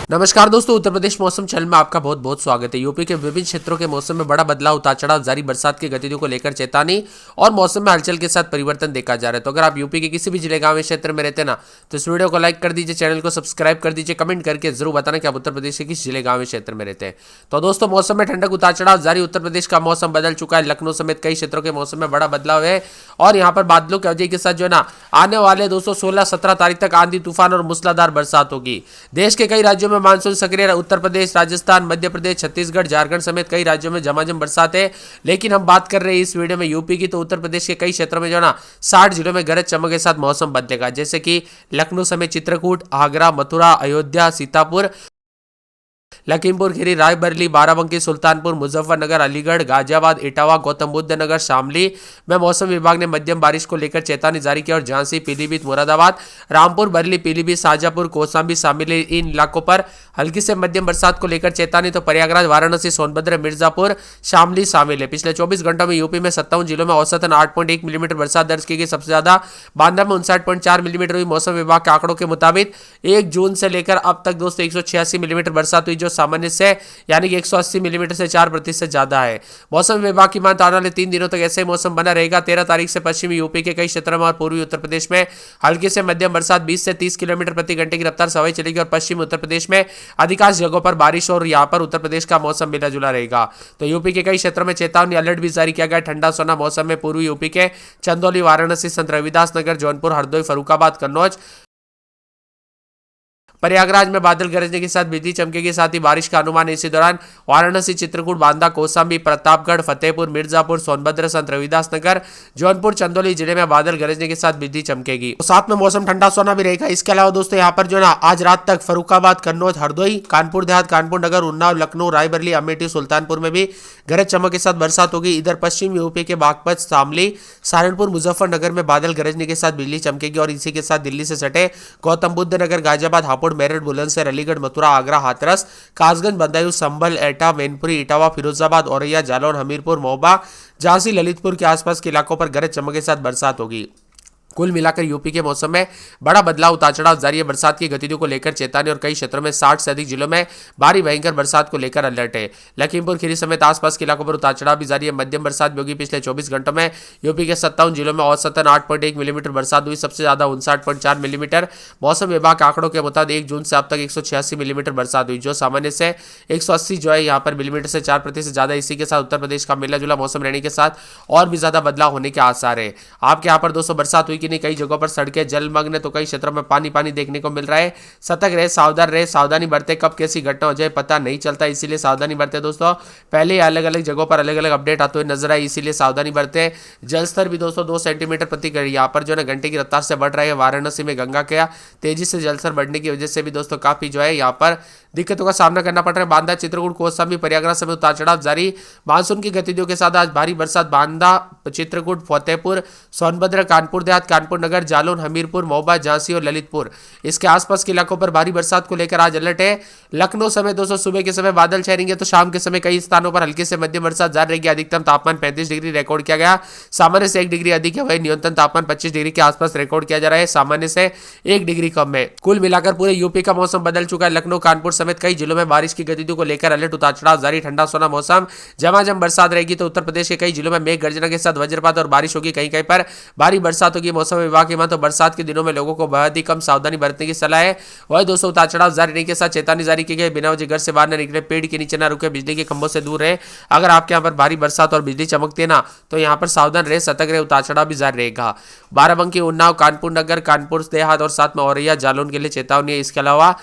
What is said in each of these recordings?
नमस्कार दोस्तों, उत्तर प्रदेश मौसम चैनल में आपका बहुत बहुत स्वागत है। यूपी के विभिन्न क्षेत्रों के मौसम में बड़ा बदलाव, उतार चढ़ाव जारी, बरसात की गतिविधियों को लेकर चेतावनी और मौसम में हलचल के साथ परिवर्तन देखा जा रहा है। तो अगर आप यूपी के किसी भी जिले, गांव, क्षेत्र में रहते ना, तो इस वीडियो को लाइक कर दीजिए, चैनल को सब्सक्राइब कर दीजिए, कमेंट करके जरूर बताना कि आप उत्तर प्रदेश के किस जिले, गांव, क्षेत्र में रहते हैं। तो दोस्तों, मौसम में ठंडक, उतार चढ़ाव जारी। उत्तर प्रदेश का मौसम बदल चुका है। लखनऊ समेत कई क्षेत्रों के मौसम में बड़ा बदलाव है और यहाँ पर बादलों की वजह के साथ जो है ना, आने वाले दोस्तों 16-17 तारीख तक आंधी तूफान और मूसलाधार बरसात होगी। देश के कई राज्यों में मानसून सक्रिय। उत्तर प्रदेश, राजस्थान, मध्य प्रदेश, छत्तीसगढ़, झारखंड समेत कई राज्यों में झमाझम बरसात है। लेकिन हम बात कर रहे हैं इस वीडियो में यूपी की, तो उत्तर प्रदेश के कई क्षेत्रों में जो ना 60 जिलों में गरज चमक के साथ मौसम बदलेगा, जैसे कि लखनऊ समेत चित्रकूट, आगरा, मथुरा, अयोध्या, सीतापुर, लखीमपुर खीरी, रायबरेली, बाराबंकी, सुल्तानपुर, मुजफ्फरनगर, अलीगढ़, गाजियाबाद, इटावा, गौतम बुद्ध नगर, शामली में मौसम विभाग ने मध्यम बारिश को लेकर चेतावनी जारी की और झांसी, पीलीभीत, मुरादाबाद, रामपुर, बरेली, पीलीभीत, शाजापुर, कौशाम्बी शामिल है। इन इलाकों पर हल्की से मध्यम बरसात को लेकर चेतावनी। तो प्रयागराज, वाराणसी, सोनभद्र, मिर्जापुर, शामली शामिल है। पिछले 24 घंटों में यूपी में 57 जिलों में औसतन 8.1 मिलीमीटर बरसात दर्ज की गई। सबसे ज्यादा बांदा में 59.4 मिलीमीटर हुई। मौसम विभाग के आंकड़ों के मुताबिक 1 जून से लेकर अब तक दोस्तों 186 मिलीमीटर बरसात हुई, जो सामान्य से यानी कि 180 मिलीमीटर से 4% ज्यादा है। मौसम विभाग की माने आने वाले 3 दिनों तक ऐसे ही मौसम बना रहेगा। 13 तारीख से पश्चिमी यूपी के कई क्षेत्रों में और पूर्वी उत्तर प्रदेश में हल्की से मध्यम बरसात 20 से 30 किलोमीटर प्रति घंटे की रफ्तार से हवाएं चलेगी और पश्चिमी उत्तर प्रदेश में अधिकांश जगहों पर बारिश और यहां पर उत्तर प्रदेश का मौसम मिला जुला रहेगा। तो यूपी के कई क्षेत्रों में चेतावनी अलर्ट भी जारी किया गया। ठंडा सोना मौसम में पूर्वी यूपी के चंदौली, वाराणसी, संत रविदास नगर, जौनपुर, हरदोई, फर्रुखाबाद, कन्नौज, प्रयागराज में बादल गरजने के साथ बिजली चमके के साथ ही बारिश का अनुमान है। इसी दौरान वाराणसी, चित्रकूट, बांदा, कौशाम्बी, प्रतापगढ़, फतेहपुर, मिर्जापुर, सोनभद्र, संत रविदास नगर, जौनपुर, चंदौली जिले में बादल गरजने के साथ बिजली चमकेगी। तो साथ में मौसम ठंडा सोना भी रहेगा। इसके अलावा दोस्तों यहाँ पर जो ना आज रात तक फर्रुखाबाद, कन्नौज, हरदोई, कानपुर देहात, कानपुर नगर, उन्नाव, लखनऊ, रायबरेली, अमेठी, सुल्तानपुर में भी गरज चमक के साथ बरसात होगी। इधर पश्चिम यूपी के बागपत, शामली, सहारनपुर, मुजफ्फरनगर में बादल गरजने के साथ बिजली चमकेगी और इसी के साथ दिल्ली से सटे गौतम बुद्ध नगर, गाजियाबाद, हापुड़, मेरठ, बुलंदशहर, अलीगढ़, मथुरा, आगरा, हाथरस, कासगंज, बदायूं, संभल, एटा, मैनपुरी, इटावा, फिरोजाबाद, औरैया, जालौन, हमीरपुर, महोबा, झांसी, ललितपुर के आसपास के इलाकों पर गरज चमक के साथ बरसात होगी। कुल मिलाकर यूपी के मौसम में बड़ा बदलाव, उतार चढ़ाव जारी है। बरसात की गतिविधियों को लेकर चेतावनी और कई क्षेत्रों में 60 से अधिक जिलों में भारी भयंकर बरसात को लेकर अलर्ट है। लखीमपुर खीरी समेत आसपास के इलाकों पर उतार चढ़ाव भी जारी है। मध्यम बरसात भी होगी। पिछले 24 घंटों में यूपी के 57 जिलों में औसतन 8.1 मिलीमीटर बरसात हुई। सबसे ज्यादा 59.4 मिलीमीटर मौसम विभाग के आंकड़ों के मुताबिक 1 जून से अब तक 186 मिलीमीटर बरसात हुई, जो सामान्य से 180 जो है यहाँ पर मिलीमीटर से 4% ज्यादा। इसी के साथ उत्तर प्रदेश का मिला जुला मौसम रहने के साथ और भी ज्यादा बदलाव होने के आसार है। आपके यहाँ पर दोस्तों बरसात हुई कि नहीं? कई जगहों पर के जलमग्न, तो कई क्षेत्रों में पानी पानी देखने को मिल रहा है। सतर्क रहे, सावधान रहे, सावधानी बरते। कब कैसी घटना हो जाए पता नहीं चलता, इसीलिए सावधानी बरते दोस्तों। पहले ही अलग अलग जगहों पर अलग अलग अपडेट आते हुए नजर आए, इसीलिए सावधानी बरते। जलस्तर भी दोस्तों 2 सेंटीमीटर प्रति यहाँ पर जो है घंटे की रफ्तार से बढ़ रहा है। वाराणसी में गंगा के तेजी से जलस्तर बढ़ने की वजह से भी दोस्तों काफी जो है यहाँ पर दिक्कतों का सामना करना पड़ रहा है। बांदा, चित्रकूट, कौशाम्बी, प्रयागराज समेत उतार चढ़ाव जारी। मानसून की गतिविधियों के साथ आज भारी बरसात बांदा, चित्रकूट, फतेहपुर, सोनभद्र, कानपुर देहात, कानपुर नगर, जालौन, हमीरपुर, महोबा, झांसी और ललितपुर इसके आसपास के इलाकों पर भारी बरसात को लेकर आज अलर्ट है। लखनऊ समेत दोस्तों सुबह के समय बादल छाएंगे, तो शाम के समय कई स्थानों पर हल्की से मध्यम बरसात जारी रहेगी। अधिकतम तापमान 35 डिग्री रिकॉर्ड किया गया, सामान्य से 1 डिग्री अधिक है। वही न्यूनतम तापमान 25 डिग्री के आसपास रिकॉर्ड किया जा रहा है, सामान्य से 1 डिग्री कम है। कुल मिलाकर पूरे यूपी का मौसम बदल चुका है। लखनऊ, कानपुर समेत कई जिलों में बारिश की गतिविधियों को लेकर अलर्ट, उतार चढ़ाव जारी। ठंडा सोना मौसम, झमाझम बरसात रहेगी। तो उत्तर प्रदेश के कई जिलों में मेघ गर्जना के साथ वज्रपात और बारिश होगी। कहीं कहीं पर भारी बरसात होगी। मौसम विभाग की माने तो बरसात के दिनों में लोगों को बहुत ही कम सावधानी बरतने की सलाह है। वही दोस्तों उतार चढ़ाव जारी रहने के साथ चेतावनी जारी की गई। बिना वजह घर से बाहर न निकले, पेड़ के नीचे न रुके, बिजली के खंभों से दूर रहे। अगर आपके यहाँ पर भारी बरसात और बिजली चमकती है ना, तो यहाँ पर सावधान रहे, सतर्क रहे। उतार चढ़ाव भी जारी रहेगा। बाराबंकी, उन्नाव, कानपुर नगर, कानपुर देहात और साथ में औरैया, जालौन के लिए चेतावनी है। इसके अलावा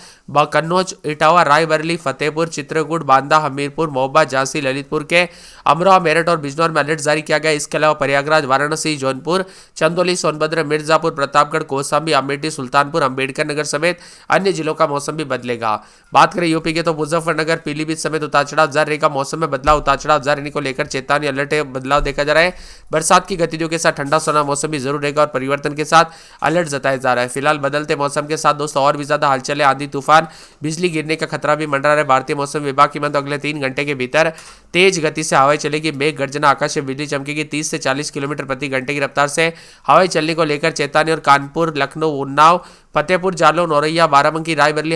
कन्नौज, इटावा, रायबरेली, फतेहपुर, चित्रकूट, बांदा, हमीरपुर, महोबा, झांसी, ललितपुर के अमरोहा, मेरठ और बिजनौर में अलर्ट जारी किया गया। इसके अलावा प्रयागराज, वाराणसी, जौनपुर, चंदौली, सोनभद्र, मिर्जापुर, प्रतापगढ़, कौशाम्बी, अमेठी, सुल्तानपुर, अंबेडकर नगर समेत अन्य जिलों का मौसम भी बदलेगा। बात करें यूपी के, तो मुजफ्फरनगर, पीलीभीत समेत उतार चढ़ाव जारी रहेगा। मौसम में बदलाव, उतार चढ़ाव जारी रहने को लेकर चेतावनी अलर्ट है, बदलाव देखा जा रहा है। बरसात की गतिविधियों के साथ ठंडा सोना मौसम भी जरूर रहेगा और परिवर्तन के साथ अलर्ट जताया जा रहा है। फिलहाल बदलते मौसम के साथ दोस्तों और भी ज्यादा हलचल है। आंधी तूफान, बिजली गिरने का खतरा भी मंडरा रहा है। भारतीय मौसम विभाग की माने तो अगले 3 घंटे के भीतर तेज गति से हवाएं चलेगी। मेघ गर्जना, आकाशीय बिजली चमकेगी। 30 से 40 किलोमीटर प्रति घंटे की रफ्तार से हवाएं चलने को लेकर चेतावनी और कानपुर, लखनऊ, उन्नाव, फतेहपुर, जालौन, औरैया, बाराबंकी, रायबरेली,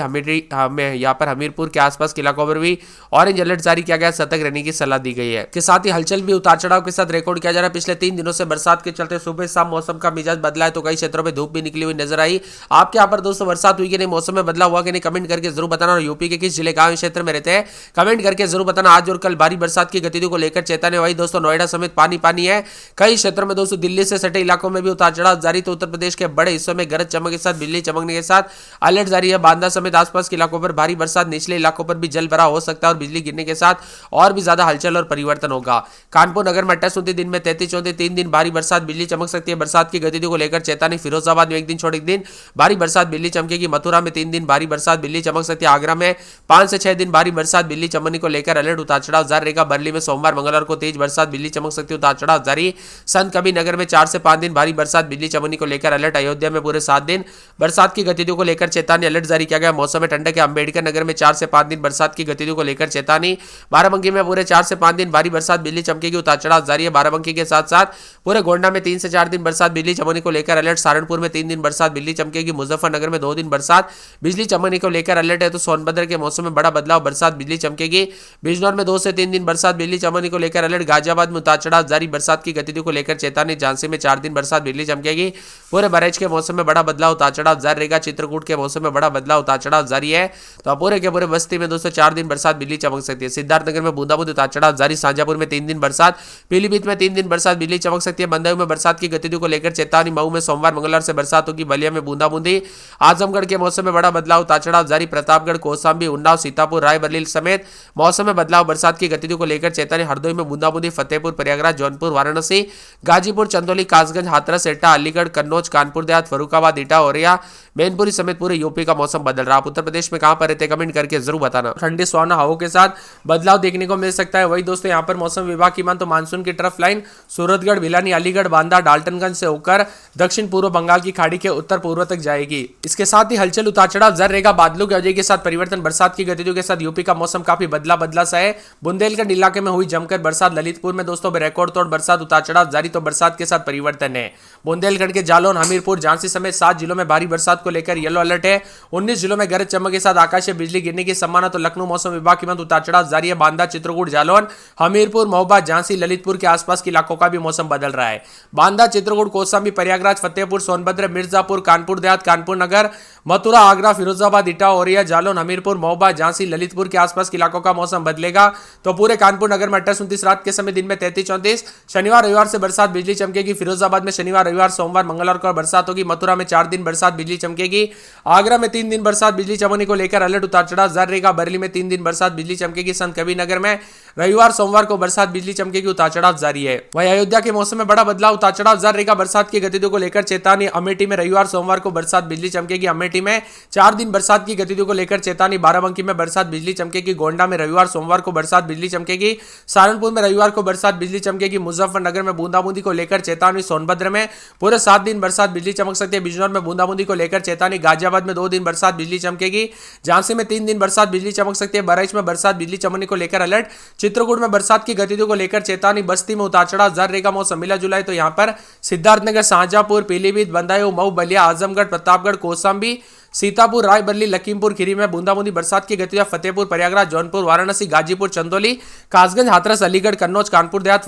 यहाँ पर हमीरपुर के आसपास के इलाकों पर भी ऑरेंज अलर्ट जारी किया गया, सतर्क रहने की सलाह दी गई है। के साथ ही हलचल भी उतार चढ़ाव के साथ रिकॉर्ड किया जा रहा है। पिछले 3 दिनों से बरसात के चलते सुबह शाम मौसम का मिजाज बदला है, तो कई क्षेत्रों में धूप भी निकली हुई नजर आई। आपके यहाँ पर दोस्तों बरसात हुई कि नहीं, मौसम में बदलाव हुआ कि नहीं, कमेंट करके जरूर बताना। और यूपी के किस जिले गांव क्षेत्र में रहते हैं, कमेंट करके जरूर बताना। आज और कल भारी बरसात की गतिविधियों को लेकर चेतावनी। वही दोस्तों नोएडा समेत पानी पानी है कई क्षेत्रों में। दोस्तों दिल्ली से सटे इलाकों में भी उतार चढ़ाव जारी, तो उत्तर प्रदेश के बड़े हिस्सों में गरज चमक के साथ बिजली चमकने के साथ अलर्ट जारी है। बांदा समेत आसपास के इलाकों पर भारी बरसात, निचले इलाकों पर भी जल भराव हो सकता है और बिजली गिरने के साथ और भी ज्यादा हलचल और परिवर्तन होगा। कानपुर नगर में 28 दिन में 33-34 3 दिन भारी बरसात, बिजली चमक सकती है। बरसात की गतिविधियों को लेकर चेतावनी। फिरोजाबाद में 1 दिन छोड़ 1 दिन भारी बरसात, बिजली चमकेगी। मथुरा में 3 दिन भारी बरसात, बिजली चमक सकती है। आगरा में 5 से 6 दिन भारी बरसात, बिजली चमकने को लेकर अलर्ट, उतार चढ़ाव जारी रहेगा। बरली में सोमवार मंगलवार को तेज बरसात, बिजली चमक सकती है, उतार चढ़ाव जारी। संत कबीर नगर में 4 से 5 दिन भारी बरसात, बिजली चमकने को लेकर अलर्ट। अयोध्या में पूरे 7 दिन बरसात की गतिविधियों को लेकर चेतावनी, अलर्ट जारी किया गया। मौसम में ठंडक है। अंबेडकर नगर में 4 से 5 दिन बरसात की गतिविधियों को लेकर चेतावनी। बाराबंकी में पूरे 4 से 5 दिन भारी बरसात, बिजली चमकेगी, उतार चढ़ाव जारी है। बाराबंकी के साथ साथ पूरे गोंडा में 3 से 4 दिन बरसात, बिजली चमकने को लेकर अलर्ट। सहारनपुर में 3 दिन बरसात, बिजली चमकेगी। मुजफ्फरनगर में 2 दिन बरसात, बिजली चमकने को लेकर अलर्ट है। तो सोनभद्र के मौसम में बड़ा बदलाव, बरसात, बिजली चमकेगी। बिजनौर में 2 से 3 दिन बरसात, बिजली चमकने को लेकर अलर्ट। गाजियाबाद में उतार चढ़ाव जारी, बरसात की गतिविधियों को लेकर चेतावनी। झांसी में 4 दिन बरसात, बिजली चमकेगी। पूरे बरेज के मौसम में बड़ा बदलाव, उतार चढ़ाव जारी रहेगा। चित्रकूट के मौसम में बड़ा बदलाव, उतार चढ़ाव जारी है। तो पूरे के पूरे बस्ती में दोस्तों 4 दिन बरसात, बिजली चमक सकती है। सिद्धार्थनगर में बूंदाबूंदी, उतार चढ़ाव जारी। शाजापुर में 3 दिन बरसात, पीलीभीत में 3 दिन बरसात, बिजली चमक सकती है। बंदायूं में बरसात की गतिविधियों को लेकर चेतावनी। मऊ में सोमवार मंगलवार से बरसात होगी। बलिया में बूंदाबूंदी। आजमगढ़ के मौसम में बड़ा बदलाव, उतार चढ़ाव जारी। प्रतापगढ़, कौशाम्बी, उन्नाव, सीतापुर, रायबरेली समेत मौसम में बदलाव, बरसात की गतिविधियों को लेकर चेतावनी। हरदोई में बूंदाबूंदी। फतेहपुर, प्रयागराज, जौनपुर, वाराणसी, गाजीपुर, चंदौली, कासगंज, हाथरस, एटा, अलीगढ़, कन्नौज, कानपुर देहात, फरुखाबाद, इटा, औरैया, मैनपुरी समेत पूरे यूपी का मौसम बदल रहा है। उत्तर प्रदेश में कहां पर रहते, कमेंट करके जरूर बताना। ठंडी सुहाना हवाओं के साथ बदलाव देखने को मिल सकता है। वही दोस्तों यहाँ पर मौसम विभाग की मान तो मानसून की ट्रफ लाइन सूरतगढ़, भिलानी, अलीगढ़, बांदा, डाल्टनगंज से होकर दक्षिण पूर्व बंगाल की खाड़ी के उत्तर पूर्व तक जाएगी। इसके साथ ही हलचल, उतार चढ़ाव जारी रहेगा। बादलों की वजह के साथ परिवर्तन, बरसात की गतिविधियों के साथ यूपी का मौसम काफी बदला सा है। बुंदेलखंड इलाके में हुई जमकर बरसात। ललितपुर में दोस्तों रिकॉर्ड तोड़ बरसात, उतार चढ़ाव जारी, तो बरसात के साथ परिवर्तन है। बुंदेलखंड के जालौन, हमीरपुर, झांसी समेत 7 जिलों में भारी बरसात को लेकर येलो अलर्ट है। 19 जिलों में गरज चमक के साथ आकाशीय बिजली गिरने की संभावना। तो लखनऊ मौसम विभाग की मत उतार चढ़ाव जारी है। बांदा, चित्रकूट, जालौन, हमीरपुर, महोबा, झांसी, ललितपुर के आसपास के इलाकों का भी मौसम बदल रहा है। बांदा, चित्रकूट, कौशाम्बी, प्रयागराज, फतेहपुर, सोनभद्र, मिर्जापुर, कानपुर देहात, कानपुर नगर, मथुरा, आगरा, फिरोजाबाद, इटा, औरैया, जालौन, हमीरपुर, महोबा, झांसी, ललितपुर के आसपास के इलाकों का मौसम बदलेगा। तो पूरे कानपुर नगर में 28-29 रात के समय, दिन में 33-34, शनिवार रविवार से बरसात, बिजली चमकेगी। फिरोजाबाद में शनिवार रविवार सोमवार मंगलवार को बरसात होगी। मथुरा में 4 दिन बरसात, बिजली चमकेगी। आगरा में 3 दिन बरसात, बिजली चमकने को लेकर अलर्ट, उतार चढ़ाव जारी रहेगा। बरेली में 3 दिन बरसात, बिजली चमकेगी। संत कबीर नगर में रविवार सोमवार को बरसात, बिजली चमकेगी, उतार चढ़ाव जारी है। वहीं अयोध्या के मौसम में बड़ा बदलाव, उतार चढ़ाव जारी रहेगा। बरसात की गतिविधियों को लेकर चेतावनी। अमेठी में रविवार सोमवार को बरसात, बिजली चमकेगी। अमेठी में 4 दिन बरसात की गतिविधियों को लेकर चेतावनी। बाराबंकी में बरसात, बिजली चमकेगी। गोंडा में रविवार सोमवार को बरसात, बिजली चमकेगी। सहारनपुर में रविवार को बरसात, बिजली चमकेगी। मुजफ्फरनगर में बूंदाबूंदी को लेकर चेतावनी। सोनभद्र में पूरे 7 दिन बरसात, बिजली चमक सकती है। बिजनौर में बूंदाबूंदी को लेकर चेतावनी। गाजियाबाद में 2 दिन बरसात, बिजली चमकेगी। झांसी में 3 दिन बरसात, बिजली चमक सकती है। बहराइच में बरसात, बिजली चमकने को लेकर अलर्ट। चित्रकूट में बरसात की गतिविधियों को लेकर चेतावनी। बस्ती में उतार चढ़ाव जारी रहेगा। मौसम मिला जुला है तो यहाँ पर सिद्धार्थनगर, शाहजहांपुर, पीलीभीत, बंदायूं, मऊ, बलिया, आजमगढ़, प्रतापगढ़, कौशाम्बी, सीतापुर, रायबरेली, लखीमपुर खीरी में बूंदाबूंदी बरसात की गतिविधियां। फतेहपुर, प्रयागराज, जौनपुर, वाराणसी, गाजीपुर, चंदौली, कासगंज, हाथरस, अलीगढ़, कन्नौज, कानपुर देहात,